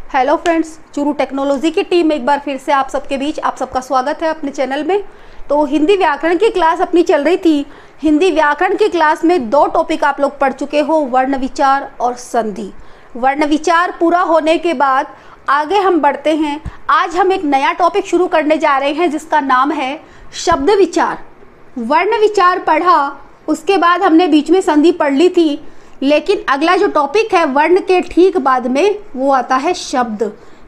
Hello friends, Churu technology की team एक बार फिर से आप सबके बीच आप सबका स्वागत है अपने चैनल में। तो हिंदी व्याकरण की क्लास अपनी चल रही थी। हिंदी व्याकरण की क्लास में दो टॉपिक आप लोग पढ़ चुके हो, वर्ण विचार और संधि। वर्ण विचार पूरा होने के बाद आगे हम बढ़ते हैं। आज हम एक नया टॉपिक शुरू करने जा रहे हैं जिसका नाम है शब्द विचार। वर्ण विचार पढ़ा, उसके बाद हमने बीच में संधि पढ़ ली थी, लेकिन अगला जो टॉपिक है वर्ण के ठीक बाद में वो आता है शब्द।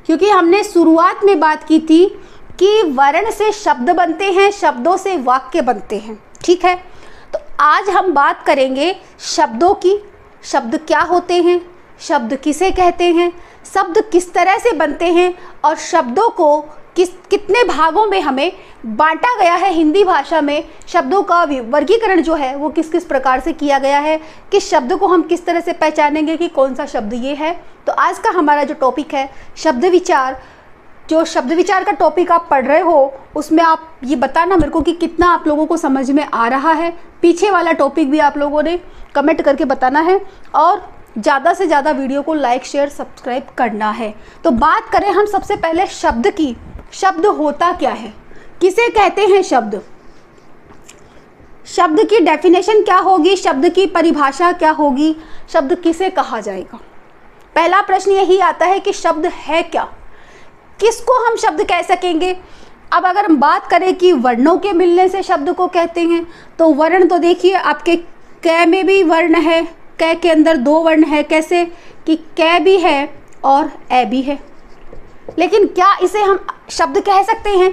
क्योंकि हमने शुरुआत में बात की थी कि वर्ण से शब्द बनते हैं, शब्दों से वाक्य बनते हैं, ठीक है। तो आज हम बात करेंगे शब्दों की। शब्द क्या होते हैं, शब्द किसे कहते हैं, शब्द किस तरह से बनते हैं और शब्दों को कितने भागों में हमें बांटा गया है। हिंदी भाषा में शब्दों का वर्गीकरण जो है वो किस किस प्रकार से किया गया है, किस शब्द को हम किस तरह से पहचानेंगे कि कौन सा शब्द ये है। तो आज का हमारा जो टॉपिक है शब्द विचार। जो शब्द विचार का टॉपिक आप पढ़ रहे हो उसमें आप ये बताना मेरे को कि कितना आप लोगों को समझ में आ रहा है। पीछे वाला टॉपिक भी आप लोगों ने कमेंट करके बताना है और ज़्यादा से ज़्यादा वीडियो को लाइक शेयर सब्सक्राइब करना है। तो बात करें हम सबसे पहले शब्द की। शब्द होता क्या है, किसे कहते हैं शब्द, शब्द की डेफिनेशन क्या होगी, शब्द की परिभाषा क्या होगी, शब्द किसे कहा जाएगा। पहला प्रश्न यही आता है कि शब्द है क्या, किसको हम शब्द कह सकेंगे। अब अगर हम बात करें कि वर्णों के मिलने से शब्द को कहते हैं तो वर्ण तो देखिए आपके क में भी वर्ण है, क के अंदर दो वर्ण है। कैसे कि क भी है और ए भी है। लेकिन क्या इसे हम शब्द कह सकते हैं,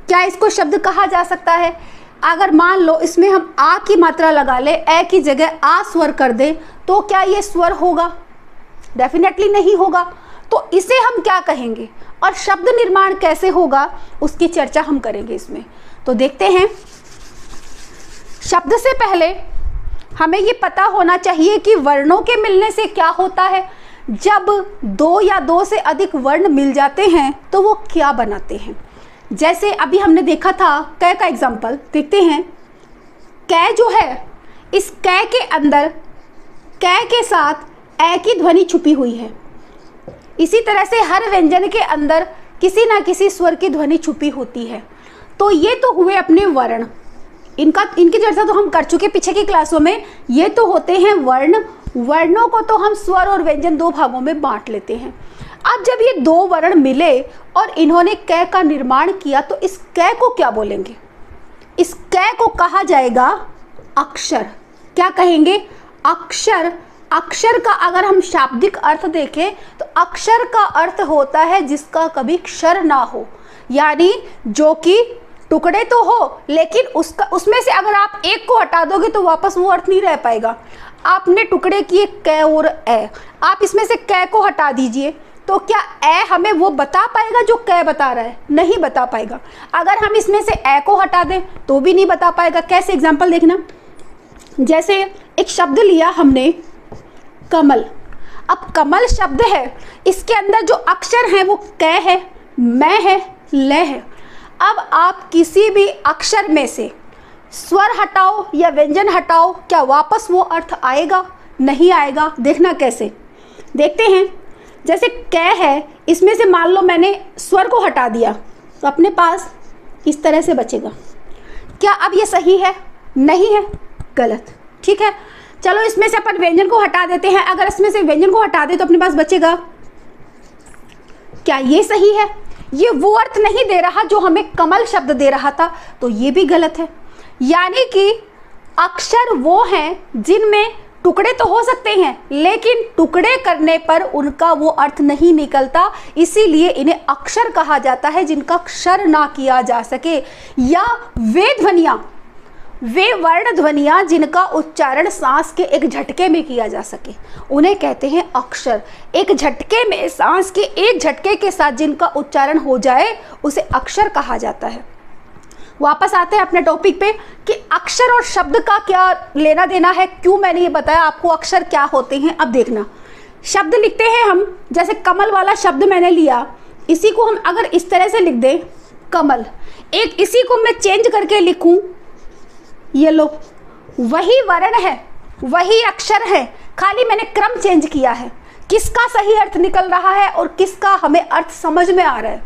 क्या इसको शब्द कहा जा सकता है। अगर मान लो इसमें हम आ की मात्रा लगा ले, ए की जगह आ स्वर कर दे तो क्या ये स्वर होगा, डेफिनेटली नहीं होगा। तो इसे हम क्या कहेंगे और शब्द निर्माण कैसे होगा उसकी चर्चा हम करेंगे इसमें। तो देखते हैं। शब्द से पहले हमें ये पता होना चाहिए कि वर्णों के मिलने से क्या होता है। जब दो या दो से अधिक वर्ण मिल जाते हैं तो वो क्या बनाते हैं। जैसे अभी हमने देखा था क का एग्जाम्पल, देखते हैं। क जो है, इस क के अंदर क के साथ ए की ध्वनि छुपी हुई है। इसी तरह से हर व्यंजन के अंदर किसी ना किसी स्वर की ध्वनि छुपी होती है। तो ये तो हुए अपने वर्ण, इनकी चर्चा तो हम कर चुके पीछे की क्लासों में। ये तो होते हैं वर्ण। वर्णों को तो हम स्वर और व्यंजन दो भागों में बांट लेते हैं। अब जब ये दो वर्ण मिले और इन्होंने क का निर्माण किया तो इस क को क्या बोलेंगे, इस क को कहा जाएगा अक्षर। क्या कहेंगे, अक्षर। अक्षर का अगर हम शाब्दिक अर्थ देखें तो अक्षर का अर्थ होता है जिसका कभी क्षर ना हो, यानी जो कि टुकड़े तो हो लेकिन उसमें से अगर आप एक को हटा दोगे तो वापस वो अर्थ नहीं रह पाएगा। आपने टुकड़े किए क और ए, आप इसमें से क को हटा दीजिए तो क्या ए हमें वो बता पाएगा जो क बता रहा है, नहीं बता पाएगा। अगर हम इसमें से ए को हटा दें तो भी नहीं बता पाएगा। कैसे, एग्जांपल देखना। जैसे एक शब्द लिया हमने कमल। अब कमल शब्द है, इसके अंदर जो अक्षर हैं वो क है, मैं है, ल है। अब आप किसी भी अक्षर में से स्वर हटाओ या व्यंजन हटाओ, क्या वापस वो अर्थ आएगा, नहीं आएगा। देखना कैसे, देखते हैं। जैसे क है, इसमें से मान लो मैंने स्वर को हटा दिया तो अपने पास इस तरह से बचेगा। क्या अब ये सही है, नहीं है, गलत, ठीक है। चलो इसमें से अपन व्यंजन को हटा देते हैं। अगर इसमें से व्यंजन को हटा दे तो अपने पास बचेगा, क्या ये सही है, ये वो अर्थ नहीं दे रहा जो हमें कमल शब्द दे रहा था, तो ये भी गलत है। यानी कि अक्षर वो हैं जिनमें टुकड़े तो हो सकते हैं लेकिन टुकड़े करने पर उनका वो अर्थ नहीं निकलता, इसीलिए इन्हें अक्षर कहा जाता है जिनका क्षर ना किया जा सके। या वे ध्वनियाँ, वे वर्ण ध्वनियाँ जिनका उच्चारण सांस के एक झटके में किया जा सके, उन्हें कहते हैं अक्षर। एक झटके में, सांस के एक झटके के साथ जिनका उच्चारण हो जाए उसे अक्षर कहा जाता है। वापस आते हैं अपने टॉपिक पे कि अक्षर और शब्द का क्या लेना देना है, क्यों मैंने ये बताया आपको अक्षर क्या होते हैं। अब देखना, शब्द लिखते हैं हम। जैसे कमल वाला शब्द मैंने लिया, इसी को हम अगर इस तरह से लिख दें कमल, एक इसी को मैं चेंज करके लिखूं, ये लो, वही वर्ण है, वही अक्षर है, खाली मैंने क्रम चेंज किया है। किसका सही अर्थ निकल रहा है और किसका हमें अर्थ समझ में आ रहा है।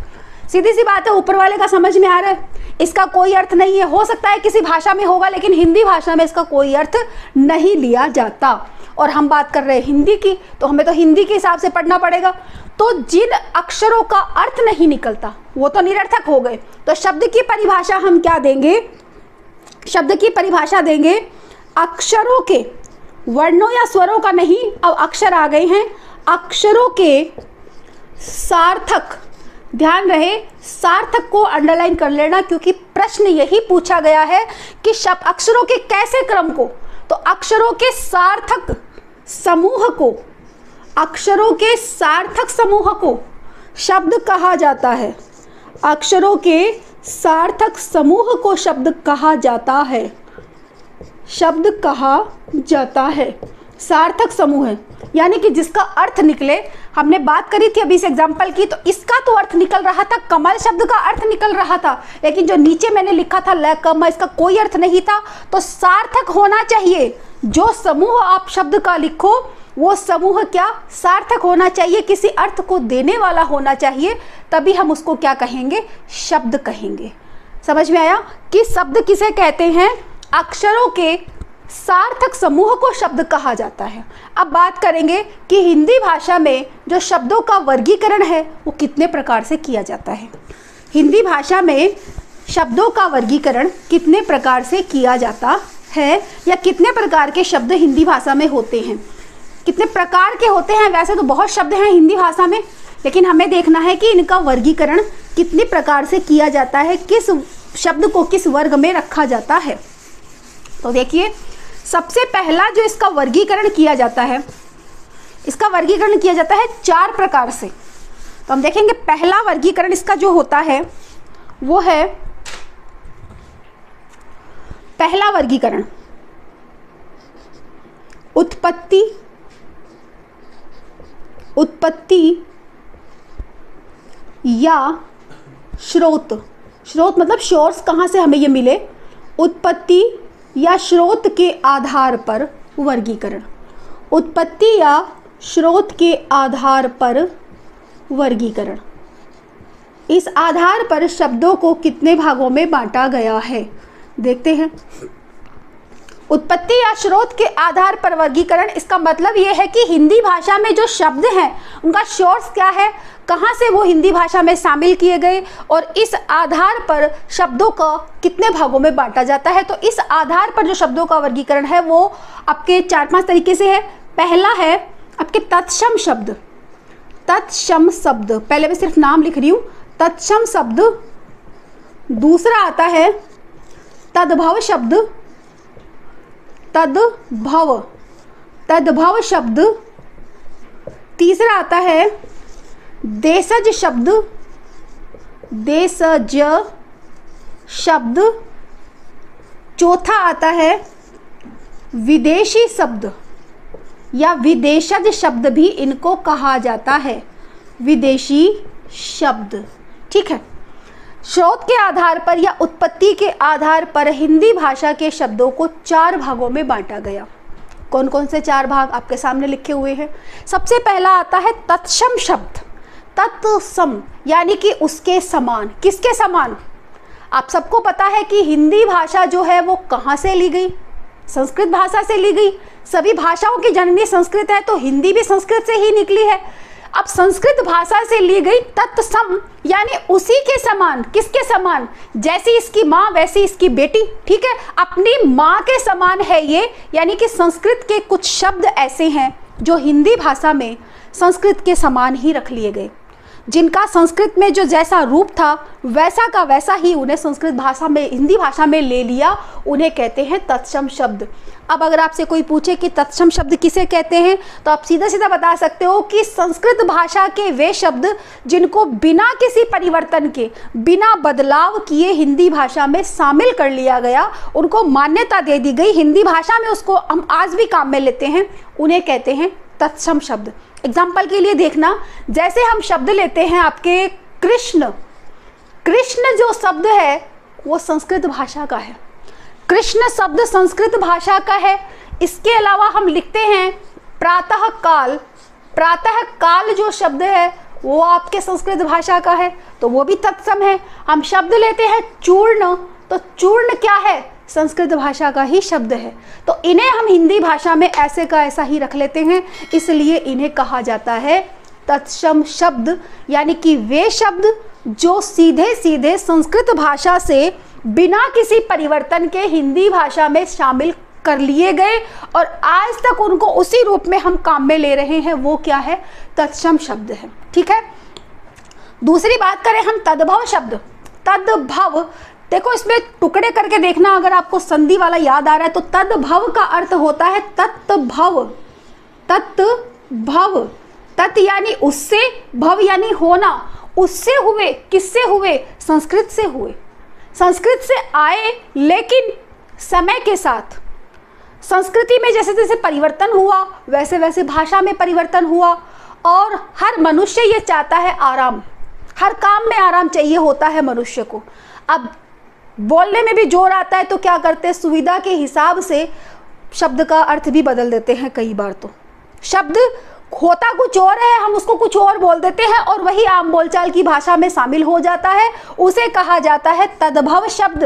सीधी सी बात है, ऊपर वाले का समझ में आ रहा है, इसका कोई अर्थ नहीं है। हो सकता है किसी भाषा में होगा, लेकिन हिंदी भाषा में इसका कोई अर्थ नहीं लिया जाता। और हम बात कर रहे हैं हिंदी की, तो हमें तो हिंदी के हिसाब से पढ़ना पड़ेगा। तो जिन अक्षरों का अर्थ नहीं निकलता वो तो निरर्थक हो गए। तो शब्द की परिभाषा हम क्या देंगे? शब्द की परिभाषा देंगे अक्षरों के, वर्णों या स्वरों का नहीं, अब अक्षर आ गए हैं, अक्षरों के सार्थक। ध्यान रहे, सार्थक को अंडरलाइन कर लेना, क्योंकि प्रश्न यही पूछा गया है कि शब्द अक्षरों के कैसे क्रम को, तो अक्षरों के सार्थक समूह को, अक्षरों के सार्थक समूह को शब्द कहा जाता है। अक्षरों के सार्थक समूह को शब्द कहा जाता है, शब्द कहा जाता है। सार्थक समूह है यानी कि जिसका अर्थ निकले। हमने बात करी थी अभी इस एग्जाम्पल की, तो इसका तो अर्थ निकल रहा था, कमल शब्द का अर्थ निकल रहा था, लेकिन जो नीचे मैंने लिखा था ल कम, इसका कोई अर्थ नहीं था। तो सार्थक होना चाहिए, जो समूह आप शब्द का लिखो वो समूह क्या सार्थक होना चाहिए, किसी अर्थ को देने वाला होना चाहिए, तभी हम उसको क्या कहेंगे? शब्द कहेंगे। समझ में आया कि शब्द किसे कहते हैं? अक्षरों के सार्थक समूह को शब्द कहा जाता है। अब बात करेंगे कि हिंदी भाषा में जो शब्दों का वर्गीकरण है वो कितने प्रकार से किया जाता है। हिंदी भाषा में शब्दों का वर्गीकरण कितने प्रकार से किया जाता है, या कितने प्रकार के शब्द हिंदी भाषा में होते हैं, कितने प्रकार के होते हैं। वैसे तो बहुत शब्द हैं हिंदी भाषा में, लेकिन हमें देखना है कि इनका वर्गीकरण कितने प्रकार से किया जाता है, किस शब्द को किस वर्ग में रखा जाता है। तो देखिए, सबसे पहला जो इसका वर्गीकरण किया जाता है, इसका वर्गीकरण किया जाता है 4 प्रकार से। तो हम देखेंगे पहला वर्गीकरण इसका जो होता है वो है, पहला वर्गीकरण उत्पत्ति, उत्पत्ति या स्रोत। स्रोत मतलब सोर्स, कहाँ से हमें ये मिले, उत्पत्ति या स्रोत के आधार पर वर्गीकरण। उत्पत्ति या स्रोत के आधार पर वर्गीकरण। इस आधार पर शब्दों को कितने भागों में बांटा गया है, देखते हैं। उत्पत्ति या स्रोत के आधार पर वर्गीकरण, इसका मतलब ये है कि हिंदी भाषा में जो शब्द हैं उनका सोर्स क्या है, कहाँ से वो हिंदी भाषा में शामिल किए गए, और इस आधार पर शब्दों का कितने भागों में बांटा जाता है। तो इस आधार पर जो शब्दों का वर्गीकरण है वो आपके 4-5 तरीके से है। पहला है आपके तत्सम शब्द। तत्सम शब्द, पहले मैं सिर्फ नाम लिख रही हूँ, तत्सम शब्द। दूसरा आता है तद्भव शब्द, तद्भव, तद्भव शब्द। तीसरा आता है देशज शब्द, देशज शब्द। चौथा आता है विदेशी शब्द या विदेशज शब्द भी इनको कहा जाता है, विदेशी शब्द। ठीक है। स्रोत के आधार पर या उत्पत्ति के आधार पर हिंदी भाषा के शब्दों को 4 भागों में बांटा गया। कौन कौन से 4 भाग आपके सामने लिखे हुए हैं। सबसे पहला आता है तत्सम शब्द। तत्सम यानी कि उसके समान। किसके समान? आप सबको पता है कि हिंदी भाषा जो है वो कहाँ से ली गई? संस्कृत भाषा से ली गई। सभी भाषाओं की जननी संस्कृत है, तो हिंदी भी संस्कृत से ही निकली है। अब संस्कृत भाषा से ली गई तत्सम यानी उसी के समान। किसके समान? जैसी इसकी माँ वैसी इसकी बेटी। ठीक है, अपनी माँ के समान है ये, यानी कि संस्कृत के कुछ शब्द ऐसे हैं जो हिंदी भाषा में संस्कृत के समान ही रख लिए गए, जिनका संस्कृत में जो जैसा रूप था वैसा का वैसा ही उन्हें संस्कृत भाषा में, हिंदी भाषा में ले लिया, उन्हें कहते हैं तत्सम शब्द। अब अगर आपसे कोई पूछे कि तत्सम शब्द किसे कहते हैं, तो आप सीधा सीधा बता सकते हो कि संस्कृत भाषा के वे शब्द जिनको बिना किसी परिवर्तन के, बिना बदलाव किए हिंदी भाषा में शामिल कर लिया गया, उनको मान्यता दे दी गई, हिंदी भाषा में उसको हम आज भी काम में लेते हैं, उन्हें कहते हैं तत्सम शब्द। एग्जाम्पल के लिए देखना, जैसे हम शब्द लेते हैं आपके कृष्ण। कृष्ण जो शब्द है वो संस्कृत भाषा का है। कृष्ण शब्द संस्कृत भाषा का है। इसके अलावा हम लिखते हैं प्रातः काल, प्रातः काल जो शब्द है वो आपके संस्कृत भाषा का है, तो वो भी तत्सम है। हम शब्द लेते हैं चूर्ण, तो चूर्ण क्या है? संस्कृत भाषा का ही शब्द है। तो इन्हें हम हिंदी भाषा में ऐसे का ऐसा ही रख लेते हैं, इसलिए इन्हें कहा जाता है तत्सम शब्द, यानी कि वे शब्द जो सीधे सीधे संस्कृत भाषा से बिना किसी परिवर्तन के हिंदी भाषा में शामिल कर लिए गए और आज तक उनको उसी रूप में हम काम में ले रहे हैं, वो क्या है? तत्सम शब्द है। ठीक है। दूसरी बात करें हम तद्भव शब्द। तद्भव, देखो इसमें टुकड़े करके देखना, अगर आपको संधि वाला याद आ रहा है तो तद्भव का अर्थ होता है तत्भव। तत्भव, तत् यानी उससे, भव यानी होना, उससे हुए। किससे हुए? संस्कृत से हुए। संस्कृत से आए, लेकिन समय के साथ संस्कृति में जैसे जैसे परिवर्तन हुआ वैसे वैसे भाषा में परिवर्तन हुआ। और हर मनुष्य ये चाहता है आराम, हर काम में आराम चाहिए होता है मनुष्य को। अब बोलने में भी जोर आता है तो क्या करते हैं? सुविधा के हिसाब से शब्द का अर्थ भी बदल देते हैं। कई बार तो शब्द होता कुछ और है, हम उसको कुछ और बोल देते हैं और वही आम बोलचाल की भाषा में शामिल हो जाता है। उसे कहा जाता है तद्भव शब्द।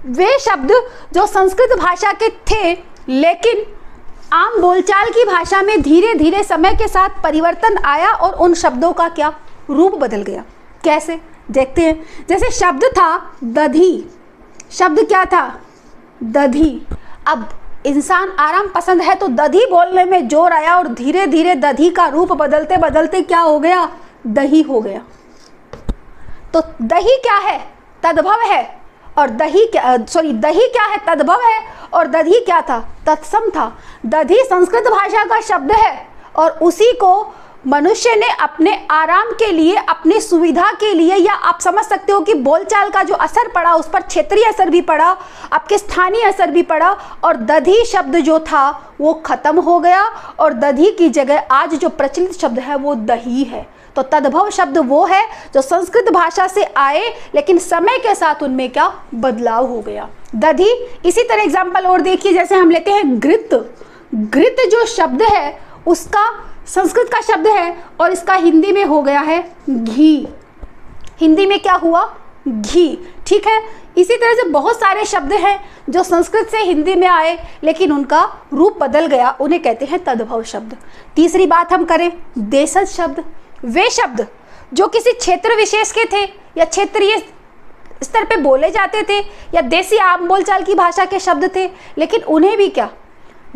वे शब्द जो संस्कृत भाषा के थे लेकिन आम बोलचाल की भाषा में धीरे धीरे समय के साथ परिवर्तन आया और उन शब्दों का क्या रूप बदल गया। कैसे? देखते हैं। जैसे शब्द था दधी, शब्द क्या था? दधी। अब इंसान आराम पसंद है तो दधी बोलने में जोर आया और धीरे धीरे दधी का रूप बदलते बदलते क्या हो गया? दही हो गया। तो दही क्या है? तद्भव है। और दही क्या, दही क्या है? तद्भव है। और दधी क्या था? तत्सम था। दधी संस्कृत भाषा का शब्द है और उसी को मनुष्य ने अपने आराम के लिए, अपनी सुविधा के लिए, या आप समझ सकते हो कि बोलचाल का जो असर पड़ा उस पर क्षेत्रीय असर भी पड़ा, आपके स्थानीय असर भी पड़ा और दधी शब्द जो था वो खत्म हो गया और दधी की जगह आज जो प्रचलित शब्द है वो दही है। तो तद्भव शब्द वो है जो संस्कृत भाषा से आए लेकिन समय के साथ उनमें क्या बदलाव हो गया। दधी। इसी तरह एग्जाम्पल और देखिए, जैसे हम लेते हैं घृत। घृत जो शब्द है उसका संस्कृत का शब्द है और इसका हिंदी में हो गया है घी। हिंदी में क्या हुआ? घी। ठीक है। इसी तरह से बहुत सारे शब्द हैं जो संस्कृत से हिंदी में आए लेकिन उनका रूप बदल गया, उन्हें कहते हैं तद्भव शब्द। तीसरी बात हम करें देशज शब्द। वे शब्द जो किसी क्षेत्र विशेष के थे या क्षेत्रीय स्तर पे बोले जाते थे या देसी आम बोलचाल की भाषा के शब्द थे, लेकिन उन्हें भी क्या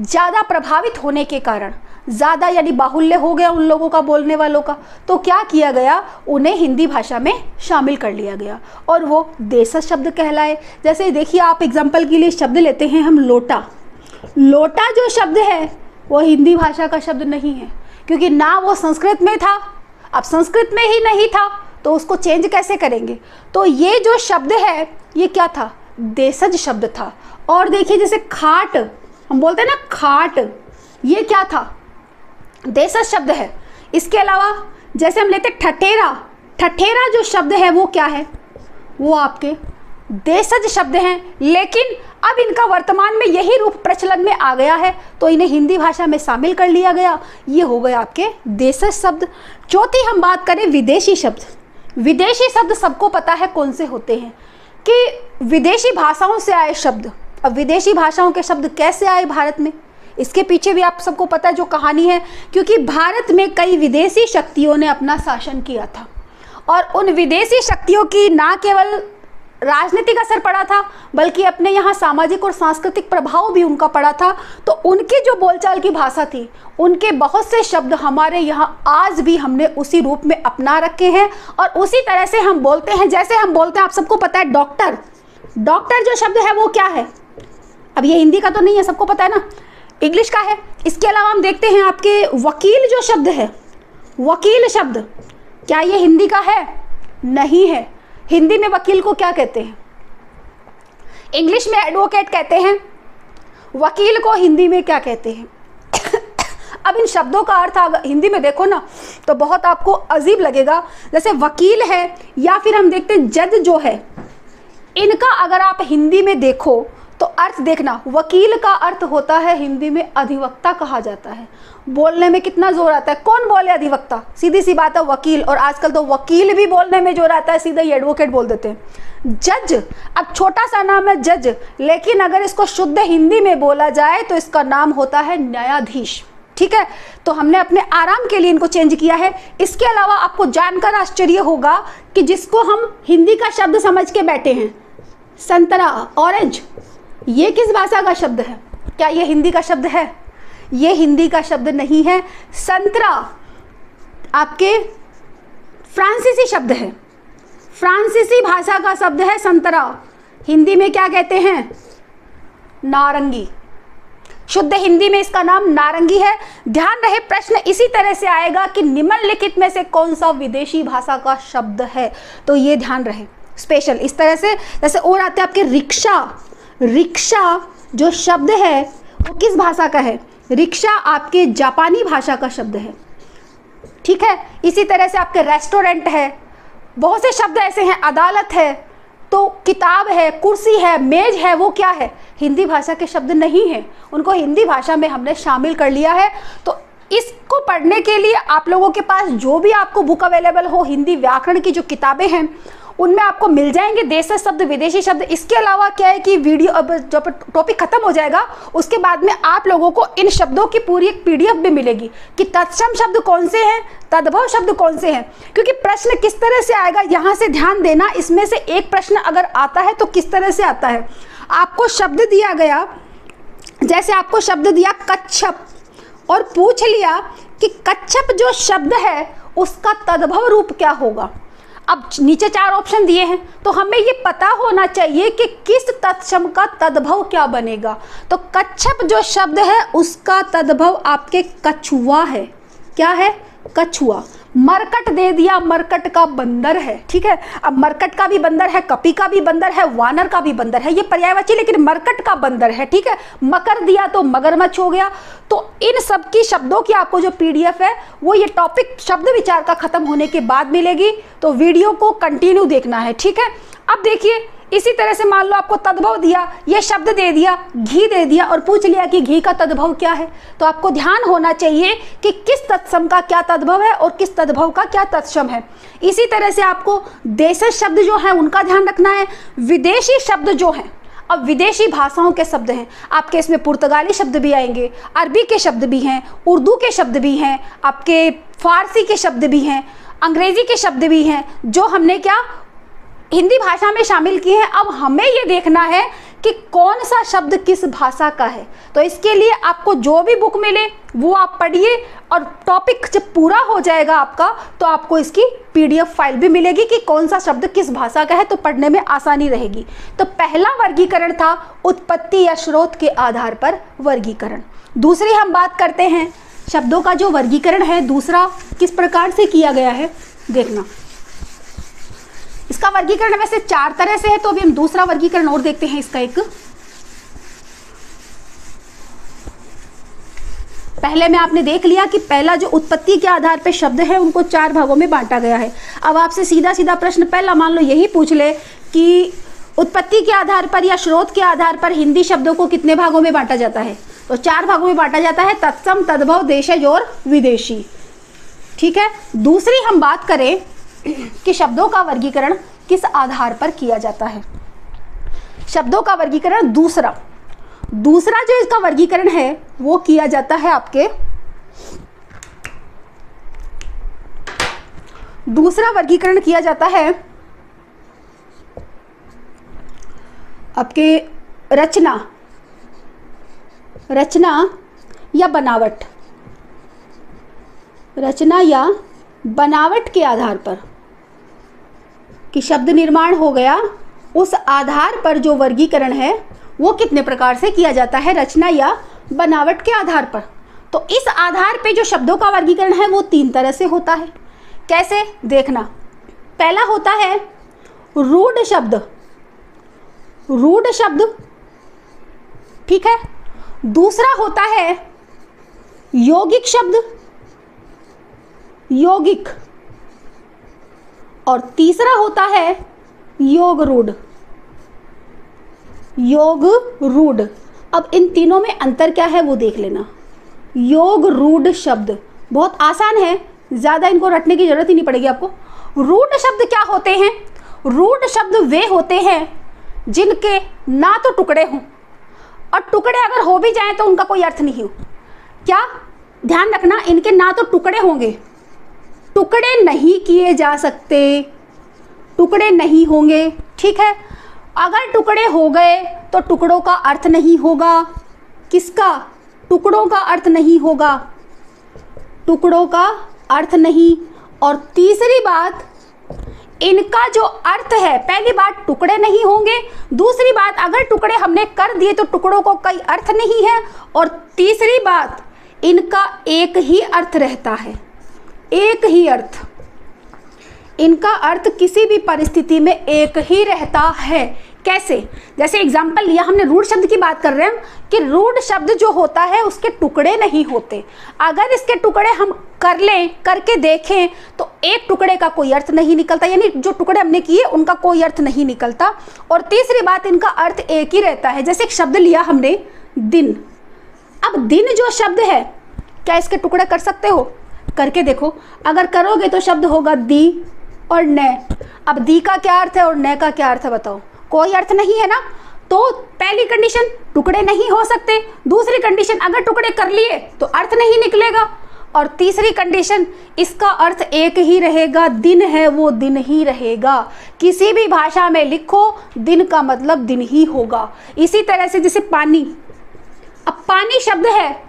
ज़्यादा प्रभावित होने के कारण, ज़्यादा यानी बाहुल्य हो गया उन लोगों का, बोलने वालों का, तो क्या किया गया? उन्हें हिंदी भाषा में शामिल कर लिया गया और वो देशज शब्द कहलाए। जैसे देखिए, आप एग्जाम्पल के लिए शब्द लेते हैं हम लोटा। लोटा जो शब्द है वो हिंदी भाषा का शब्द नहीं है क्योंकि ना वो संस्कृत में था। अब संस्कृत में ही नहीं था तो उसको चेंज कैसे करेंगे? तो ये जो शब्द है ये क्या था? देशज शब्द था। और देखिए जैसे खाट, हम बोलते हैं ना खाट, ये क्या था? देशज शब्द है। इसके अलावा जैसे हम लेते ठठेरा। ठठेरा जो शब्द है वो क्या है? वो आपके देशज शब्द हैं, लेकिन अब इनका वर्तमान में यही रूप प्रचलन में आ गया है तो इन्हें हिंदी भाषा में शामिल कर लिया गया। ये हो गए आपके देशज शब्द। चौथी हम बात करें विदेशी शब्द। विदेशी शब्द सबको पता है कौन से होते हैं कि विदेशी भाषाओं से आए शब्द। अब विदेशी भाषाओं के शब्द कैसे आए भारत में, इसके पीछे भी आप सबको पता है जो कहानी है, क्योंकि भारत में कई विदेशी शक्तियों ने अपना शासन किया था और उन विदेशी शक्तियों की ना केवल राजनीतिक असर पड़ा था बल्कि अपने यहाँ सामाजिक और सांस्कृतिक प्रभाव भी उनका पड़ा था। तो उनकी जो बोलचाल की भाषा थी, उनके बहुत से शब्द हमारे यहाँ आज भी हमने उसी रूप में अपना रखे हैं और उसी तरह से हम बोलते हैं। जैसे हम बोलते हैं, आप सबको पता है डॉक्टर। डॉक्टर जो शब्द है वो क्या है? अब ये हिंदी का तो नहीं है, सबको पता है ना, इंग्लिश का है। इसके अलावा हम देखते हैं आपके वकील जो शब्द है, वकील शब्द क्या ये हिंदी का है? नहीं है। हिंदी में वकील को क्या कहते हैं? इंग्लिश में एडवोकेट कहते हैं। वकील को हिंदी में क्या कहते हैं? अब इन शब्दों का अर्थ हिंदी में देखो ना तो बहुत आपको अजीब लगेगा। जैसे वकील है या फिर हम देखते हैं जज जो है, इनका अगर आप हिंदी में देखो तो अर्थ देखना, वकील का अर्थ होता है हिंदी में अधिवक्ता कहा जाता है। बोलने में कितना जोर आता है, कौन बोले अधिवक्ता, सीधी सी बात है वकील, और आजकल तो वकील भी बोलने में जोर आता है, सीधा ही एडवोकेट बोल देते हैं। जज, अब छोटा सा नाम है जज, लेकिन अगर इसको शुद्ध हिंदी में बोला जाए तो इसका नाम होता है न्यायाधीश। ठीक है, तो हमने अपने आराम के लिए इनको चेंज किया है। इसके अलावा आपको जानकर आश्चर्य होगा कि जिसको हम हिंदी का शब्द समझ के बैठे हैं, संतरा, ऑरेंज, ये किस भाषा का शब्द है? क्या ये हिंदी का शब्द है? ये हिंदी का शब्द नहीं है। संतरा आपके फ्रांसीसी शब्द है, फ्रांसीसी भाषा का शब्द है संतरा। हिंदी में क्या कहते हैं? नारंगी। शुद्ध हिंदी में इसका नाम नारंगी है। ध्यान रहे, प्रश्न इसी तरह से आएगा कि निम्नलिखित में से कौन सा विदेशी भाषा का शब्द है, तो ये ध्यान रहे स्पेशल इस तरह से। जैसे और आते हैं आपके रिक्शा, रिक्शा जो शब्द है वो किस भाषा का है? रिक्शा आपके जापानी भाषा का शब्द है। ठीक है, इसी तरह से आपके रेस्टोरेंट है, बहुत से शब्द ऐसे हैं, अदालत है, तो किताब है, कुर्सी है, मेज है, वो क्या है? हिंदी भाषा के शब्द नहीं है, उनको हिंदी भाषा में हमने शामिल कर लिया है। तो इसको पढ़ने के लिए आप लोगों के पास जो भी आपको बुक अवेलेबल हो, हिंदी व्याकरण की जो किताबें हैं उनमें आपको मिल जाएंगे देशी शब्द, विदेशी शब्द। इसके अलावा क्या है कि वीडियो अब जब टॉपिक खत्म हो जाएगा उसके बाद में आप लोगों को इन शब्दों की पूरी एक PDF भी मिलेगी कि तत्सम शब्द कौन से हैं, तद्भव शब्द कौन से हैं। क्योंकि प्रश्न किस तरह से आएगा यहाँ से ध्यान देना, इसमें से एक प्रश्न अगर आता है तो किस तरह से आता है। आपको शब्द दिया गया, जैसे आपको शब्द दिया कच्छप और पूछ लिया कि कच्छप जो शब्द है उसका तद्भव रूप क्या होगा। अब नीचे 4 ऑप्शन दिए हैं, तो हमें ये पता होना चाहिए कि किस तत्सम का तद्भव क्या बनेगा। तो कच्छप जो शब्द है उसका तद्भव आपके कछुआ है। क्या है? कछुआ। मरकट दे दिया, मरकट का बंदर है। ठीक है, अब मरकट का भी बंदर है, कपी का भी बंदर है, वानर का भी बंदर है, ये पर्यायवाची, लेकिन मरकट का बंदर है। ठीक है, मकर दिया तो मगरमच्छ हो गया। तो इन सब की शब्दों की आपको जो PDF है वो ये टॉपिक शब्द विचार का खत्म होने के बाद मिलेगी, तो वीडियो को कंटिन्यू देखना है। ठीक है, अब देखिए इसी तरह से मान लो आपको तद्भव दिया, ये शब्द दे दिया, घी दे दिया और पूछ लिया कि घी का तद्भव क्या है। तो आपको ध्यान होना चाहिए कि किस तत्सम का क्या तद्भव है और किस तद्भव का क्या तत्सम है। इसी तरह से आपको देशज शब्द जो है उनका ध्यान रखना है। विदेशी शब्द जो हैं, अब विदेशी भाषाओं के शब्द हैं आपके, इसमें पुर्तगाली शब्द भी आएंगे, अरबी के शब्द भी हैं, उर्दू के शब्द भी हैं, आपके फारसी के शब्द भी हैं, अंग्रेजी के शब्द भी हैं, जो हमने क्या हिंदी भाषा में शामिल किए हैं। अब हमें ये देखना है कि कौन सा शब्द किस भाषा का है। तो इसके लिए आपको जो भी बुक मिले वो आप पढ़िए, और टॉपिक जब पूरा हो जाएगा आपका तो आपको इसकी PDF फाइल भी मिलेगी कि कौन सा शब्द किस भाषा का है, तो पढ़ने में आसानी रहेगी। तो पहला वर्गीकरण था उत्पत्ति या स्रोत के आधार पर वर्गीकरण। दूसरी हम बात करते हैं शब्दों का जो वर्गीकरण है दूसरा किस प्रकार से किया गया है। देखना, इसका वर्गीकरण वैसे 4 तरह से है, तो अभी हम दूसरा वर्गीकरण और देखते हैं इसका। एक पहले में आपने देख लिया कि पहला जो उत्पत्ति के आधार पर शब्द है उनको 4 भागों में बांटा गया है। अब आपसे सीधा सीधा प्रश्न पहला मान लो यही पूछ ले कि उत्पत्ति के आधार पर या स्रोत के आधार पर हिंदी शब्दों को कितने भागों में बांटा जाता है, तो 4 भागों में बांटा जाता है, तत्सम, तद्भव, देशज और विदेशी। ठीक है, दूसरी हम बात करें कि शब्दों का वर्गीकरण किस आधार पर किया जाता है। शब्दों का वर्गीकरण दूसरा जो इसका वर्गीकरण है वो किया जाता है आपके, दूसरा वर्गीकरण किया जाता है आपके रचना या बनावट, रचना या बनावट के आधार पर कि शब्द निर्माण हो गया, उस आधार पर जो वर्गीकरण है वो कितने प्रकार से किया जाता है, रचना या बनावट के आधार पर। तो इस आधार पे जो शब्दों का वर्गीकरण है वो 3 तरह से होता है। कैसे? देखना, पहला होता है रूढ़ शब्द, रूढ़ शब्द। ठीक है, दूसरा होता है यौगिक शब्द, यौगिक, और तीसरा होता है योग रूढ़, योग रूढ़। अब इन तीनों में अंतर क्या है वो देख लेना। योग रूढ़ शब्द, बहुत आसान है, ज़्यादा इनको रटने की जरूरत ही नहीं पड़ेगी आपको। रूढ़ शब्द क्या होते हैं? रूढ़ शब्द वे होते हैं जिनके ना तो टुकड़े हों, और टुकड़े अगर हो भी जाएं तो उनका कोई अर्थ नहीं हो। क्या ध्यान रखना, इनके ना तो टुकड़े होंगे, टुकड़े नहीं किए जा सकते, टुकड़े नहीं होंगे, ठीक है। अगर टुकड़े हो गए तो टुकड़ों का अर्थ नहीं होगा। किसका? टुकड़ों का अर्थ नहीं होगा, टुकड़ों का अर्थ नहीं। और तीसरी बात, इनका जो अर्थ है, पहली बात टुकड़े नहीं होंगे, दूसरी बात अगर टुकड़े हमने कर दिए तो टुकड़ों को कोई अर्थ नहीं है, और तीसरी बात इनका एक ही अर्थ रहता है, एक ही अर्थ, इनका अर्थ किसी भी परिस्थिति में एक ही रहता है। कैसे? जैसे एग्जाम्पल लिया हमने, रूढ़ शब्द की बात कर रहे हैं कि रूढ़ शब्द जो होता है उसके टुकड़े नहीं होते। अगर इसके टुकड़े हम कर लें, करके देखें, तो एक टुकड़े का कोई अर्थ नहीं निकलता, यानी जो टुकड़े हमने किए उनका कोई अर्थ नहीं निकलता। और तीसरी बात, इनका अर्थ एक ही रहता है। जैसे एक शब्द लिया हमने, दिन। अब दिन जो शब्द है, क्या इसके टुकड़े कर सकते हो? करके देखो, अगर करोगे तो शब्द होगा दी और न। अब दी का क्या अर्थ है और न का क्या अर्थ है बताओ? कोई अर्थ नहीं है ना। तो पहली कंडीशन, टुकड़े नहीं हो सकते। दूसरी कंडीशन, अगर टुकड़े कर लिए तो अर्थ नहीं निकलेगा। और तीसरी कंडीशन, इसका अर्थ एक ही रहेगा, दिन है वो दिन ही रहेगा। किसी भी भाषा में लिखो, दिन का मतलब दिन ही होगा। इसी तरह से जैसे पानी, अब पानी शब्द है,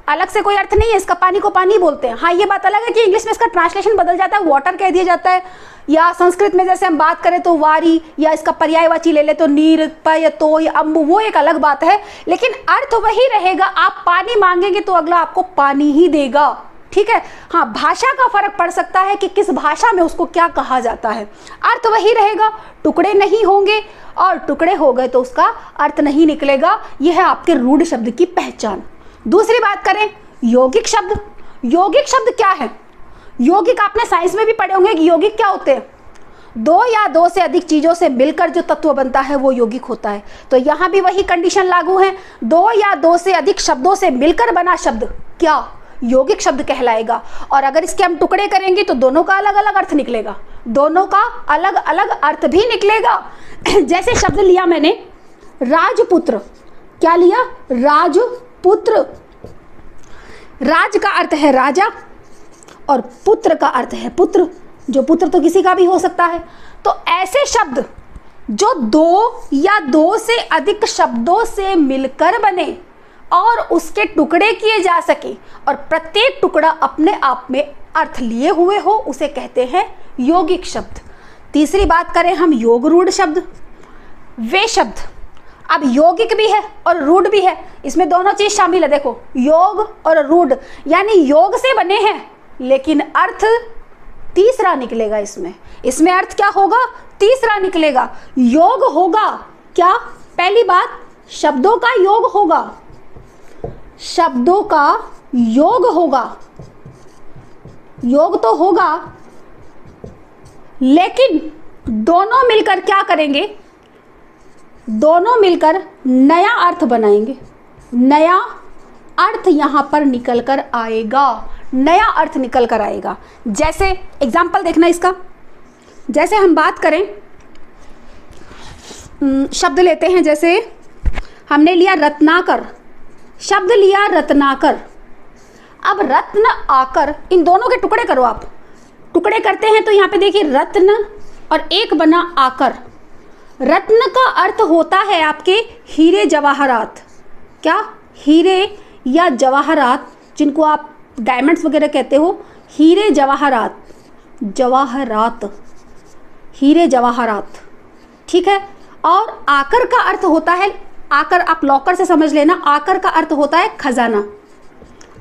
अलग से कोई अर्थ नहीं है इसका, पानी को पानी बोलते हैं। हाँ, ये बात अलग है कि इंग्लिश में इसका ट्रांसलेशन बदल जाता है, वाटर कह दिया जाता है, या संस्कृत में जैसे हम बात करें तो वारी, या इसका पर्यायवाची ले ले तो नीर, पय, तो या अम्बु, वो एक अलग बात है, लेकिन अर्थ वही रहेगा। आप पानी मांगेंगे तो अगला आपको पानी ही देगा, ठीक है। हाँ, भाषा का फर्क पड़ सकता है कि किस भाषा में उसको क्या कहा जाता है, अर्थ वही रहेगा। टुकड़े नहीं होंगे, और टुकड़े हो गए तो उसका अर्थ नहीं निकलेगा। यह है आपके रूढ़ शब्द की पहचान। दूसरी बात करें, यौगिक शब्द। यौगिक शब्द क्या है? यौगिक आपने साइंस में भी पढ़े होंगे कि यौगिक क्या होते हैं? दो या दो से अधिक चीजों से मिलकर जो तत्व बनता है वो यौगिक होता है। तो यहाँ भी वही कंडीशन लागू है, दो या दो से अधिक शब्दों से मिलकर बना शब्द क्या? यौगिक शब्द कहलाएगा। और अगर इसके हम टुकड़े करेंगे तो दोनों का अलग अलग अर्थ निकलेगा, दोनों का अलग अलग अर्थ भी निकलेगा। जैसे शब्द लिया मैंने राजपुत्र, क्या लिया? राजपुत्र। राज का अर्थ है राजा और पुत्र का अर्थ है पुत्र, जो पुत्र तो किसी का भी हो सकता है। तो ऐसे शब्द जो दो या दो से अधिक शब्दों से मिलकर बने और उसके टुकड़े किए जा सके और प्रत्येक टुकड़ा अपने आप में अर्थ लिए हुए हो, उसे कहते हैं यौगिक शब्द। तीसरी बात करें हम योग रूढ़ शब्द। वे शब्द, अब यौगिक भी है और रूढ़ भी है, इसमें दोनों चीज शामिल है। देखो, योग और रूढ़, यानी योग से बने हैं लेकिन अर्थ तीसरा निकलेगा। इसमें अर्थ क्या होगा? तीसरा निकलेगा। योग होगा क्या? पहली बात, शब्दों का योग होगा, शब्दों का योग होगा, योग तो होगा, लेकिन दोनों मिलकर क्या करेंगे? दोनों मिलकर नया अर्थ बनाएंगे, नया अर्थ यहां पर निकल कर आएगा, नया अर्थ निकल कर आएगा। जैसे एग्जाम्पल देखना इसका, जैसे हम बात करें, शब्द लेते हैं, जैसे हमने लिया रत्नाकर, शब्द लिया रत्नाकर। अब रत्न आकर, इन दोनों के टुकड़े करो आप, टुकड़े करते हैं तो यहाँ पे देखिए रत्न और एक बना आकर। रत्न का अर्थ होता है आपके हीरे जवाहरात, क्या? हीरे या जवाहरात, जिनको आप डायमंड्स वगैरह कहते हो, हीरे जवाहरात, जवाहरात, हीरे जवाहरात, ठीक है। और आकर का अर्थ होता है, आकर आप लॉकर से समझ लेना, आकर का अर्थ होता है खजाना।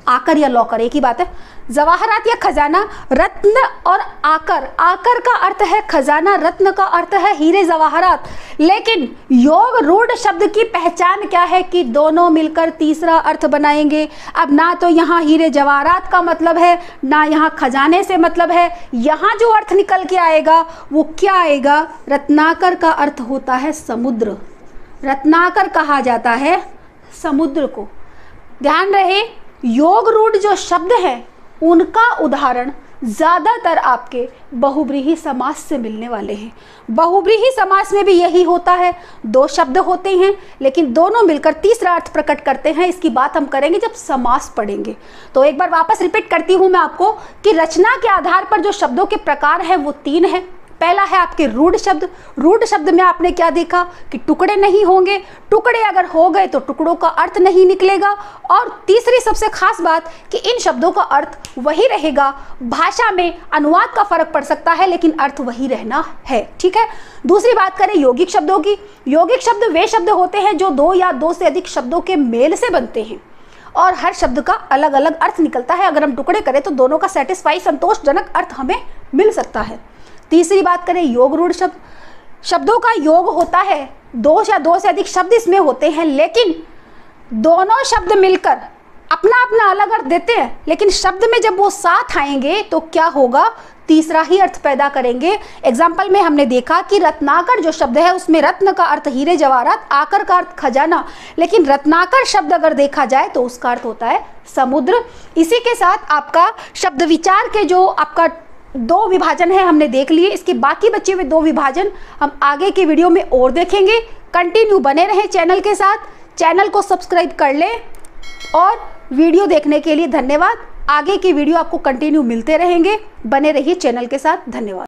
आकर या लॉकर एक ही बात है, जवाहरात या खजाना। रत्न और आकर, आकर का अर्थ है खजाना, रत्न का अर्थ है हीरे जवाहरात। लेकिन योग रूढ़ शब्द की पहचान क्या है कि दोनों मिलकर तीसरा अर्थ बनाएंगे। अब ना तो यहाँ हीरे जवाहरात का मतलब है, ना यहाँ खजाने से मतलब है। यहाँ जो अर्थ निकल के आएगा वो क्या आएगा? रत्नाकर का अर्थ होता है समुद्र, रत्नाकर कहा जाता है समुद्र को। ध्यान रहे, योग रूढ़ जो शब्द हैं उनका उदाहरण ज़्यादातर आपके बहुव्रीहि समास से मिलने वाले हैं। बहुव्रीहि समास में भी यही होता है, दो शब्द होते हैं लेकिन दोनों मिलकर तीसरा अर्थ प्रकट करते हैं। इसकी बात हम करेंगे जब समास पढ़ेंगे। तो एक बार वापस रिपीट करती हूँ मैं आपको कि रचना के आधार पर जो शब्दों के प्रकार हैं वो तीन हैं। पहला है आपके रूढ़ शब्द। रूढ़ शब्द में आपने क्या देखा कि टुकड़े नहीं होंगे, टुकड़े अगर हो गए तो टुकड़ों का अर्थ नहीं निकलेगा। और तीसरी सबसे खास बात कि इन शब्दों का अर्थ वही रहेगा, भाषा में अनुवाद का फर्क पड़ सकता है लेकिन अर्थ वही रहना है। ठीक है। दूसरी बात करें यौगिक शब्दों की। यौगिक शब्द वे शब्द होते हैं जो दो या दो से अधिक शब्दों के मेल से बनते हैं और हर शब्द का अलग अलग अर्थ निकलता है। अगर हम टुकड़े करें तो दोनों का सेटिस्फाई संतोषजनक अर्थ हमें मिल सकता है। तीसरी बात करें योग रूढ़ शब्द। शब्दों का योग होता है, दो या दो से अधिक शब्द इसमें होते हैं लेकिन दोनों शब्द मिलकर अपना अपना अलग अर्थ देते हैं, लेकिन शब्द में जब वो साथ आएंगे तो क्या होगा, तीसरा ही अर्थ पैदा करेंगे। एग्जाम्पल में हमने देखा कि रत्नाकर जो शब्द है उसमें रत्न का अर्थ हीरे जवाहरात, आकर का अर्थ खजाना, लेकिन रत्नाकर शब्द अगर देखा जाए तो उसका अर्थ होता है समुद्र। इसी के साथ आपका शब्द विचार के जो आपका दो विभाजन है हमने देख लिए। इसके बाकी बचे हुए दो विभाजन हम आगे के वीडियो में और देखेंगे। कंटिन्यू बने रहें चैनल के साथ, चैनल को सब्सक्राइब कर लें और वीडियो देखने के लिए धन्यवाद। आगे की वीडियो आपको कंटिन्यू मिलते रहेंगे, बने रहिए चैनल के साथ। धन्यवाद।